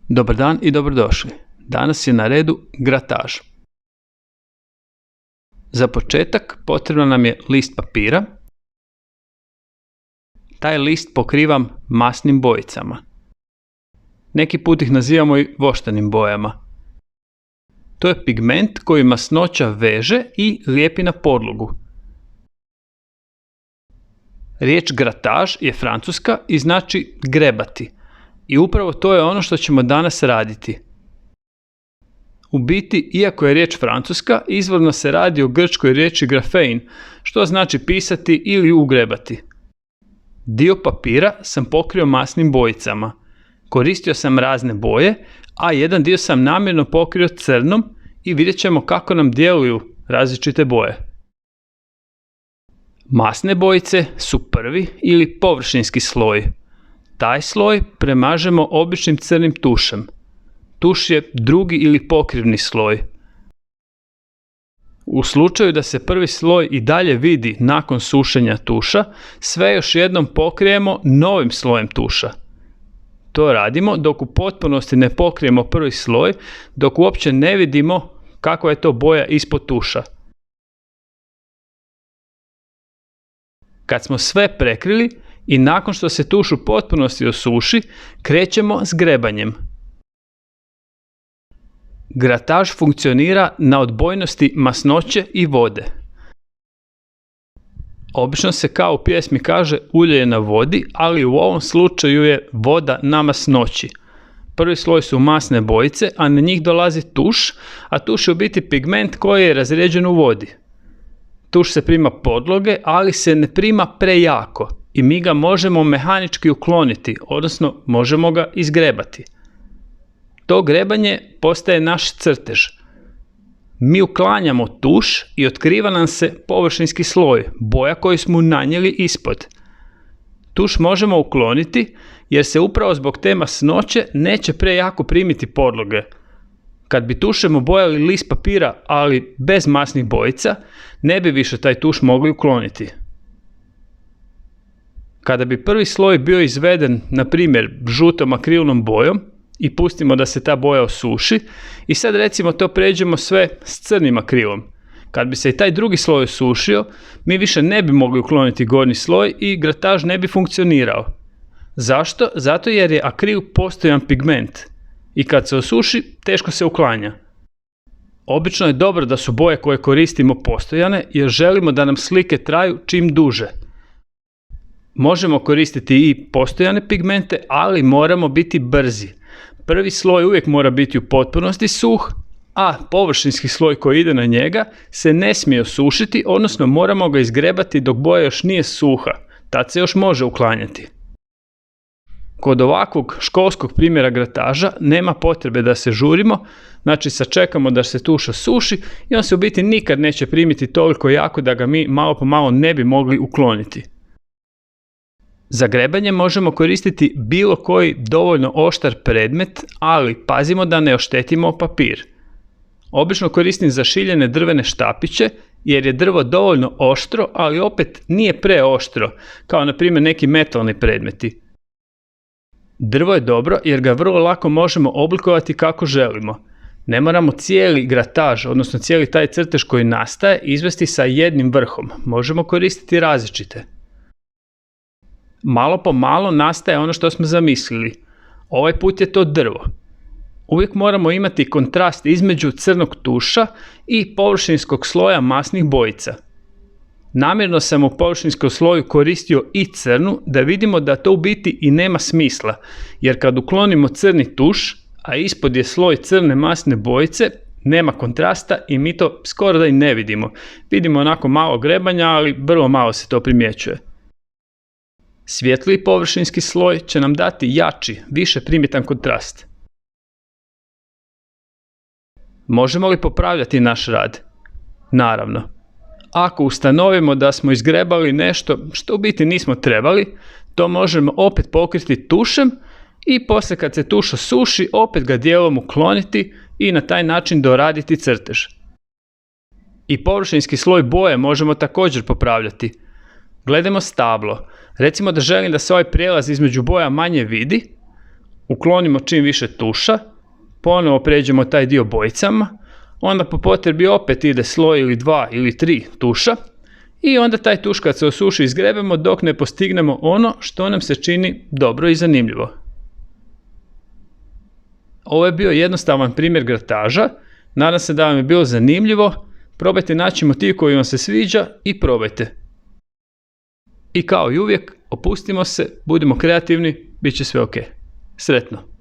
Dobar dan i dobrodošli. Danas je na redu grataž. Za početak potrebno nam je list papira. Taj list pokrivam masnim bojicama. Neki put ih nazivamo i voštanim bojama. To je pigment koji masnoća veže i lijepi na podlogu. Riječ grataž je francuska i znači grebati. I upravo to je ono što ćemo danas raditi. U biti, iako je riječ francuska, izvorno se radi o grčkoj riječi grafein, što znači pisati ili ugrebati. Dio papira sam pokrio masnim bojicama. Koristio sam razne boje, a jedan dio sam namjerno pokrio crnom i vidjet ćemo kako nam djeluju različite boje. Masne bojice su prvi ili površinski sloj. Taj sloj premažemo običnim crnim tušem. Tuš je drugi ili pokrivni sloj. U slučaju da se prvi sloj i dalje vidi nakon sušenja tuša, sve još jednom pokrijemo novim slojem tuša. To radimo dok u potpunosti ne pokrijemo prvi sloj, dok uopće ne vidimo kakva je to boja ispod tuša. Kad smo sve prekrili i nakon što se tuš u potpunosti osuši, krećemo s grebanjem. Grataž funkcionira na odbojnosti masnoće i vode. Obično se kao u pjesmi kaže ulje je na vodi, ali u ovom slučaju je voda na masnoći. Prvi sloj su masne bojice, a na njih dolazi tuš, a tuš je u biti pigment koji je razrijeđen u vodi. Tuš se prima podloge, ali se ne prima prejako i mi ga možemo mehanički ukloniti, odnosno možemo ga izgrebati. To grebanje postaje naš crtež. Mi uklanjamo tuš i otkriva nam se površinski sloj, boja koju smo nanijeli ispod. Tuš možemo ukloniti jer se upravo zbog te masnoće neće prejako primiti podloge. Kad bi tušem obojali list papira, ali bez masnih bojica, ne bi više taj tuš mogli ukloniti. Kada bi prvi sloj bio izveden, na primjer, žutom akrilnom bojom, i pustimo da se ta boja osuši, i sad recimo to pređemo sve s crnim akrilom. Kad bi se i taj drugi sloj osušio, mi više ne bi mogli ukloniti gornji sloj i grataž ne bi funkcionirao. Zašto? Zato jer je akril postojan pigment i kad se osuši, teško se uklanja. Obično je dobro da su boje koje koristimo postojane jer želimo da nam slike traju čim duže. Možemo koristiti i postojane pigmente, ali moramo biti brzi. Prvi sloj uvijek mora biti u potpunosti suh, a površinski sloj koji ide na njega se ne smije osušiti, odnosno moramo ga izgrebati dok boja još nije suha, tad se još može uklanjati. Kod ovakvog školskog primjera grataža nema potrebe da se žurimo, znači sačekamo da se tuš osuši i on se u biti nikad neće primiti toliko jako da ga mi malo po malo ne bi mogli ukloniti. Za grebanje možemo koristiti bilo koji dovoljno oštar predmet, ali pazimo da ne oštetimo papir. Obično koristim zašiljene drvene štapiće jer je drvo dovoljno oštro, ali opet nije preoštro, kao na primjer neki metalni predmeti. Drvo je dobro jer ga vrlo lako možemo oblikovati kako želimo. Ne moramo cijeli grataž, odnosno cijeli taj crtež koji nastaje, izvesti sa jednim vrhom. Možemo koristiti različite. Malo po malo nastaje ono što smo zamislili. Ovaj put je to drvo. Uvijek moramo imati kontrast između crnog tuša i površinskog sloja masnih bojica. Namjerno sam u površinskom sloju koristio i crnu da vidimo da to u biti i nema smisla, jer kad uklonimo crni tuš, a ispod je sloj crne masne bojice, nema kontrasta i mi to skoro da i ne vidimo. Vidimo onako malo grebanja, ali vrlo malo se to primjećuje. Svjetliji površinski sloj će nam dati jači, više primjetan kontrast. Možemo li popravljati naš rad? Naravno. Ako ustanovimo da smo izgrebali nešto što u biti nismo trebali, to možemo opet pokriti tušem i poslije kad se tuš osuši opet ga dijelom ukloniti i na taj način doraditi crtež. I površinski sloj boje možemo također popravljati. Gledamo stablo. Recimo da želim da se ovaj prijelaz između boja manje vidi, uklonimo čim više tuša, ponovo pređemo taj dio bojicama, onda po potrebi opet ide sloj ili 2 ili 3 tuša i onda taj tuš kad se osuši izgrebemo dok ne postignemo ono što nam se čini dobro i zanimljivo. Ovo je bio jednostavan primjer grataža, nadam se da vam je bilo zanimljivo, probajte naći motiv koji vam se sviđa i probajte. I kao i uvijek, opustimo se, budimo kreativni, bit će sve ok. Sretno!